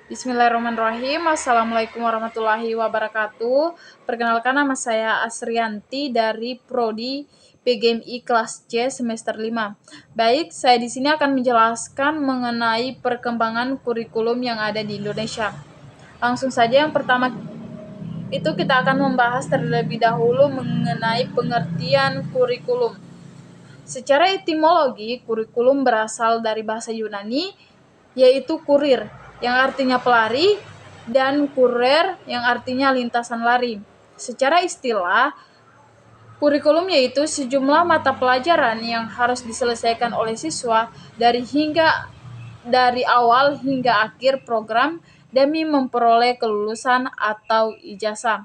Bismillahirrahmanirrahim. Assalamualaikum warahmatullahi wabarakatuh. Perkenalkan, nama saya Asrianti dari Prodi PGMI kelas C semester 5. Baik, saya di sini akan menjelaskan mengenai perkembangan kurikulum yang ada di Indonesia. Langsung saja, yang pertama itu kita akan membahas terlebih dahulu mengenai pengertian kurikulum. Secara etimologi, kurikulum berasal dari bahasa Yunani, yaitu kurir, yang artinya pelari, dan kurer, yang artinya lintasan lari. Secara istilah, kurikulum yaitu sejumlah mata pelajaran yang harus diselesaikan oleh siswa dari awal hingga akhir program demi memperoleh kelulusan atau ijazah,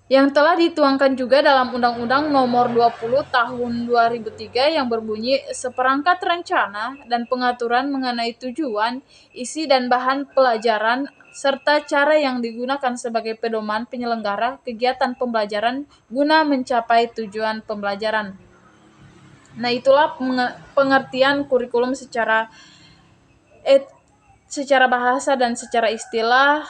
yang telah dituangkan juga dalam Undang-Undang Nomor 20 Tahun 2003 yang berbunyi seperangkat rencana dan pengaturan mengenai tujuan, isi dan bahan pelajaran serta cara yang digunakan sebagai pedoman penyelenggara kegiatan pembelajaran guna mencapai tujuan pembelajaran. Nah, itulah pengertian kurikulum secara bahasa dan secara istilah.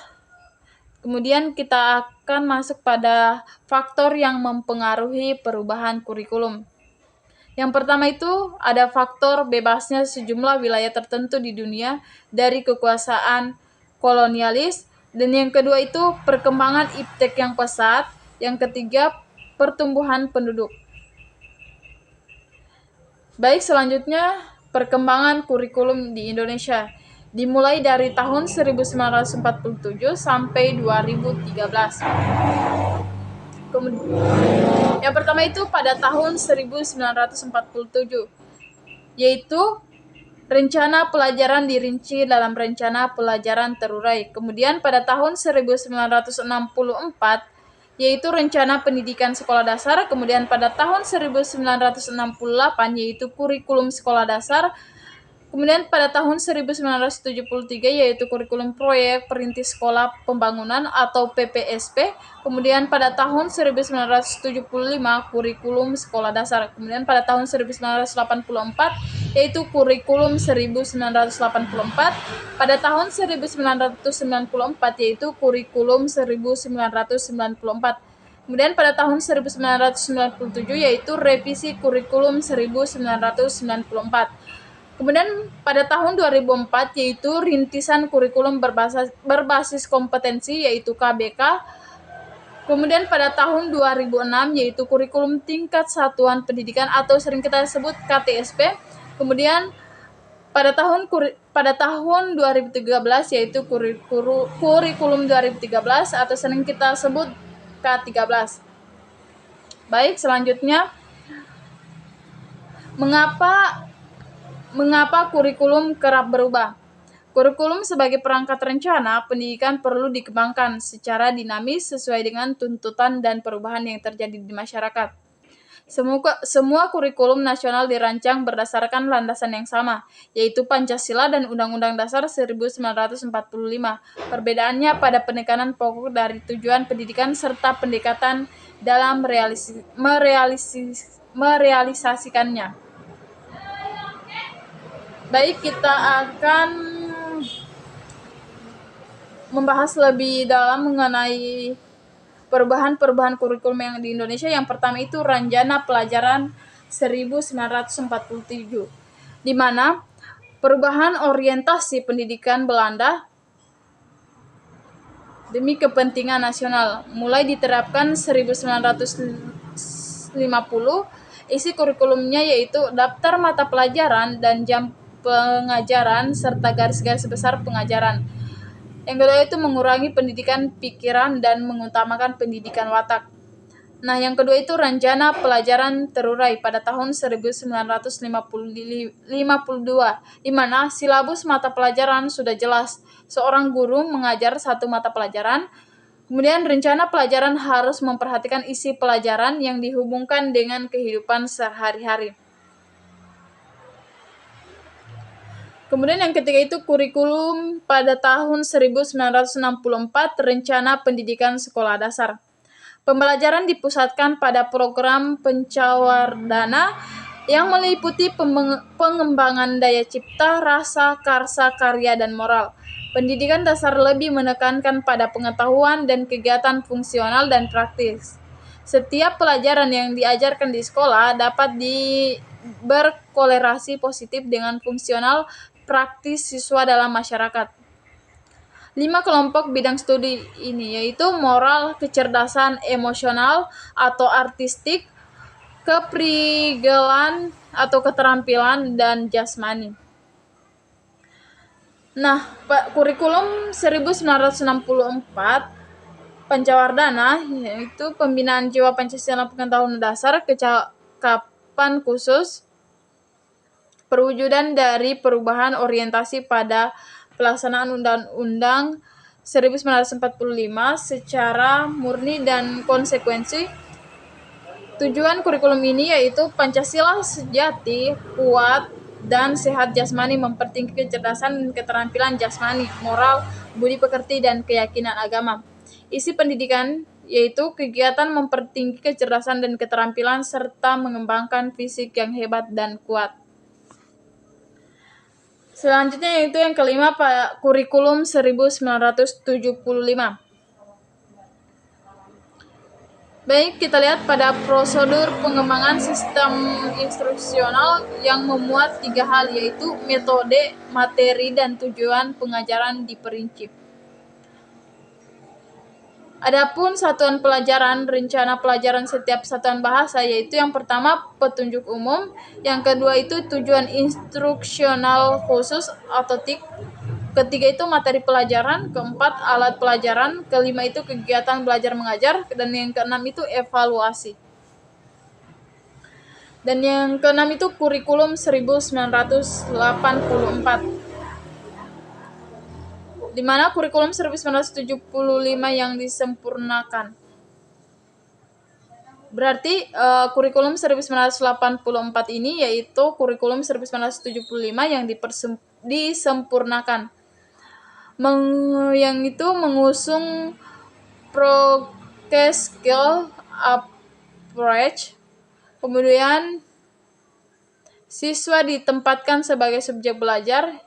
Kemudian kita akan masuk pada faktor yang mempengaruhi perubahan kurikulum. Yang pertama itu ada faktor bebasnya sejumlah wilayah tertentu di dunia dari kekuasaan kolonialis, dan yang kedua itu perkembangan iptek yang pesat, yang ketiga pertumbuhan penduduk. Baik, selanjutnya perkembangan kurikulum di Indonesia dimulai dari tahun 1947 sampai 2013. Yang pertama itu pada tahun 1947, yaitu rencana pelajaran dirinci dalam rencana pelajaran terurai. Kemudian pada tahun 1964, yaitu rencana pendidikan sekolah dasar. Kemudian pada tahun 1968, yaitu kurikulum sekolah dasar. Kemudian pada tahun 1973 yaitu kurikulum proyek perintis sekolah pembangunan atau PPSP. Kemudian pada tahun 1975 kurikulum sekolah dasar. Kemudian pada tahun 1984 yaitu kurikulum 1984. Pada tahun 1994 yaitu kurikulum 1994. Kemudian pada tahun 1997 yaitu revisi kurikulum 1994. Kemudian pada tahun 2004 yaitu rintisan kurikulum berbasis kompetensi yaitu KBK. Kemudian pada tahun 2006 yaitu kurikulum tingkat satuan pendidikan atau sering kita sebut KTSP. Kemudian pada tahun 2013 yaitu kurikulum 2013 atau sering kita sebut K13. Baik, selanjutnya Mengapa kurikulum kerap berubah? Kurikulum sebagai perangkat rencana pendidikan perlu dikembangkan secara dinamis sesuai dengan tuntutan dan perubahan yang terjadi di masyarakat. Semua kurikulum nasional dirancang berdasarkan landasan yang sama, yaitu Pancasila dan Undang-Undang Dasar 1945. Perbedaannya pada penekanan pokok dari tujuan pendidikan serta pendekatan dalam merealisasikannya. Baik, kita akan membahas lebih dalam mengenai perubahan kurikulum yang di Indonesia. Yang pertama itu Ranjana Pelajaran 1947, di mana perubahan orientasi pendidikan Belanda demi kepentingan nasional mulai diterapkan 1950. Isi kurikulumnya yaitu daftar mata pelajaran dan jam pengajaran serta garis-garis besar pengajaran. Yang kedua itu mengurangi pendidikan pikiran dan mengutamakan pendidikan watak. Nah, yang kedua itu Ranjana Pelajaran Terurai pada tahun 1952, di mana silabus mata pelajaran sudah jelas. Seorang guru mengajar satu mata pelajaran. Kemudian rencana pelajaran harus memperhatikan isi pelajaran yang dihubungkan dengan kehidupan sehari-hari. Kemudian yang ketiga itu kurikulum pada tahun 1964, rencana pendidikan sekolah dasar. Pembelajaran dipusatkan pada program pencawardana yang meliputi pengembangan daya cipta, rasa, karsa, karya, dan moral. Pendidikan dasar lebih menekankan pada pengetahuan dan kegiatan fungsional dan praktis. Setiap pelajaran yang diajarkan di sekolah dapat berkolerasi positif dengan fungsional praktis siswa dalam masyarakat. 5 kelompok bidang studi ini yaitu moral, kecerdasan emosional atau artistik, keprigelan atau keterampilan, dan jasmani. Nah, kurikulum 1964 Pancawardhana yaitu pembinaan jiwa Pancasila pengetahuan dasar, kecakapan khusus, perwujudan dari perubahan orientasi pada pelaksanaan Undang-Undang 1945 secara murni dan konsekuensi. Tujuan kurikulum ini yaitu Pancasila sejati, kuat, dan sehat jasmani, mempertinggi kecerdasan dan keterampilan jasmani, moral, budi pekerti, dan keyakinan agama. Isi pendidikan yaitu kegiatan mempertinggi kecerdasan dan keterampilan serta mengembangkan fisik yang hebat dan kuat. Selanjutnya yaitu yang kelima, kurikulum 1975. Baik, kita lihat pada prosedur pengembangan sistem instruksional yang memuat 3 hal, yaitu metode, materi, dan tujuan pengajaran diperinci. Adapun satuan pelajaran, rencana pelajaran setiap satuan bahasa, yaitu yang pertama petunjuk umum, yang kedua itu tujuan instruksional khusus atau TIK, ketiga itu materi pelajaran, keempat alat pelajaran, kelima itu kegiatan belajar mengajar, dan yang keenam itu evaluasi. Dan yang keenam itu kurikulum 1984. Di mana kurikulum 1975 yang disempurnakan. Berarti kurikulum 1984 ini yaitu kurikulum 1975 yang disempurnakan. Yang itu mengusung progress skill approach. Kemudian siswa ditempatkan sebagai subjek belajar,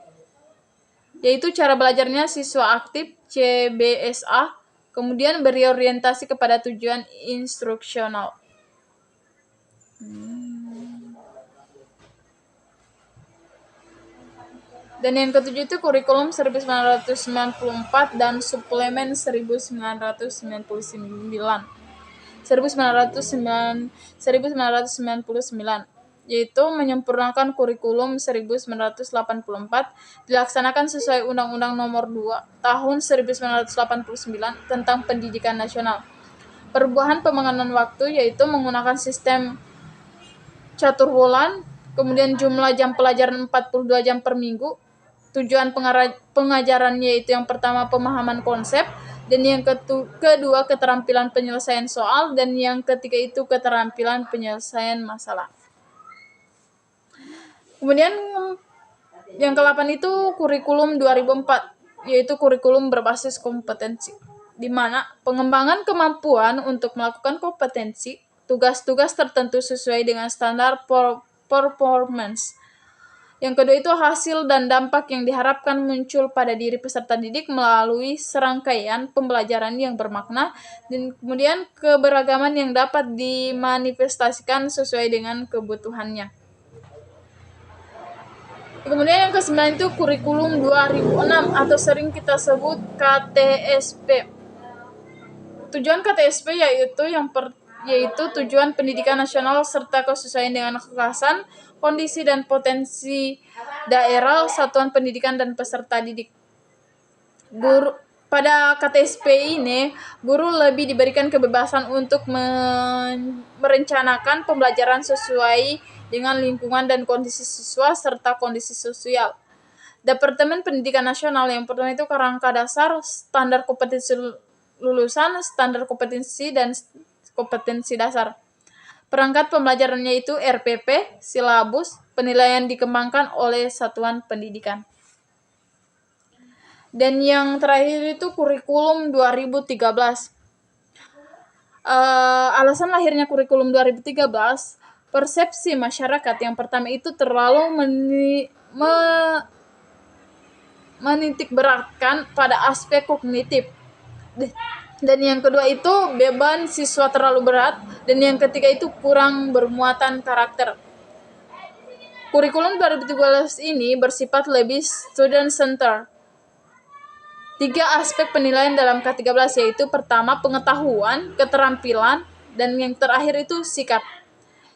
yaitu cara belajarnya siswa aktif CBSA, kemudian berorientasi kepada tujuan instruksional. Dan yang ketujuh itu kurikulum 1994 dan suplemen 1999, yaitu menyempurnakan kurikulum 1984, dilaksanakan sesuai Undang-Undang Nomor 2 Tahun 1989 tentang Pendidikan Nasional. Perubahan pembangunan waktu yaitu menggunakan sistem catur bulan, kemudian jumlah jam pelajaran 42 jam per minggu. Tujuan pengajarannya yaitu yang pertama pemahaman konsep, dan yang kedua keterampilan penyelesaian soal, dan yang ketiga itu keterampilan penyelesaian masalah. Kemudian yang ke-8 itu kurikulum 2004, yaitu kurikulum berbasis kompetensi, di mana pengembangan kemampuan untuk melakukan kompetensi, tugas-tugas tertentu sesuai dengan standar performance. Yang kedua itu hasil dan dampak yang diharapkan muncul pada diri peserta didik melalui serangkaian pembelajaran yang bermakna, dan kemudian keberagaman yang dapat dimanifestasikan sesuai dengan kebutuhannya. Kemudian yang ke-9 itu kurikulum 2006 atau sering kita sebut KTSP. Tujuan KTSP yaitu tujuan pendidikan nasional serta kesesuaian dengan kekhasan, kondisi dan potensi daerah, satuan pendidikan dan peserta didik. Pada KTSP ini, guru lebih diberikan kebebasan untuk merencanakan pembelajaran sesuai dengan lingkungan dan kondisi siswa serta kondisi sosial. Departemen Pendidikan Nasional yang pertama itu kerangka dasar, standar kompetensi lulusan, standar kompetensi, dan kompetensi dasar. Perangkat pembelajarannya itu RPP, silabus, penilaian dikembangkan oleh satuan pendidikan. Dan yang terakhir itu kurikulum 2013. Alasan lahirnya kurikulum 2013 persepsi masyarakat yang pertama itu terlalu menitik beratkan pada aspek kognitif, dan yang kedua itu beban siswa terlalu berat, dan yang ketiga itu kurang bermuatan karakter. Kurikulum 2013 ini bersifat lebih student center. 3 aspek penilaian dalam K13, yaitu pertama pengetahuan, keterampilan, dan yang terakhir itu sikap.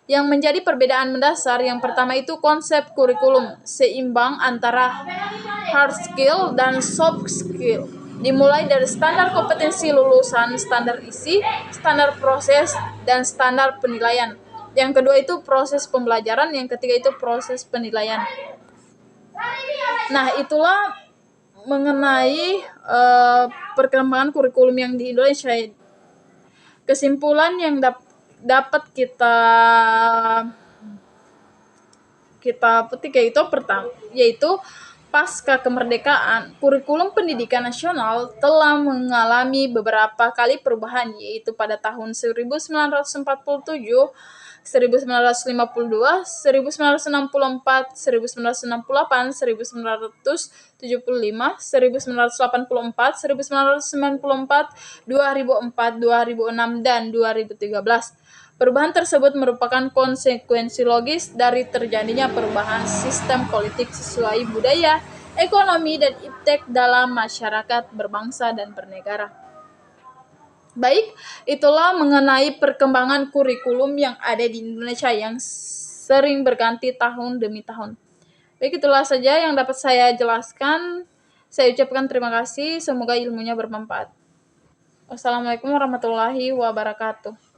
Yang menjadi perbedaan mendasar, yang pertama itu konsep kurikulum seimbang antara hard skill dan soft skill, dimulai dari standar kompetensi lulusan, standar isi, standar proses, dan standar penilaian. Yang kedua itu proses pembelajaran, yang ketiga itu proses penilaian. Nah, itulah mengenai perkembangan kurikulum yang di Indonesia. Kesimpulan yang dapat kita petik yaitu pasca kemerdekaan, kurikulum pendidikan nasional telah mengalami beberapa kali perubahan, yaitu pada tahun 1947, 1952, 1964, 1968, 1975, 1984, 1994, 2004, 2006, dan 2013. Perubahan tersebut merupakan konsekuensi logis dari terjadinya perubahan sistem politik sesuai budaya, ekonomi, dan iptek dalam masyarakat berbangsa dan bernegara. Baik, itulah mengenai perkembangan kurikulum yang ada di Indonesia yang sering berganti tahun demi tahun. Baik, itulah saja yang dapat saya jelaskan. Saya ucapkan terima kasih, semoga ilmunya bermanfaat. Wassalamualaikum warahmatullahi wabarakatuh.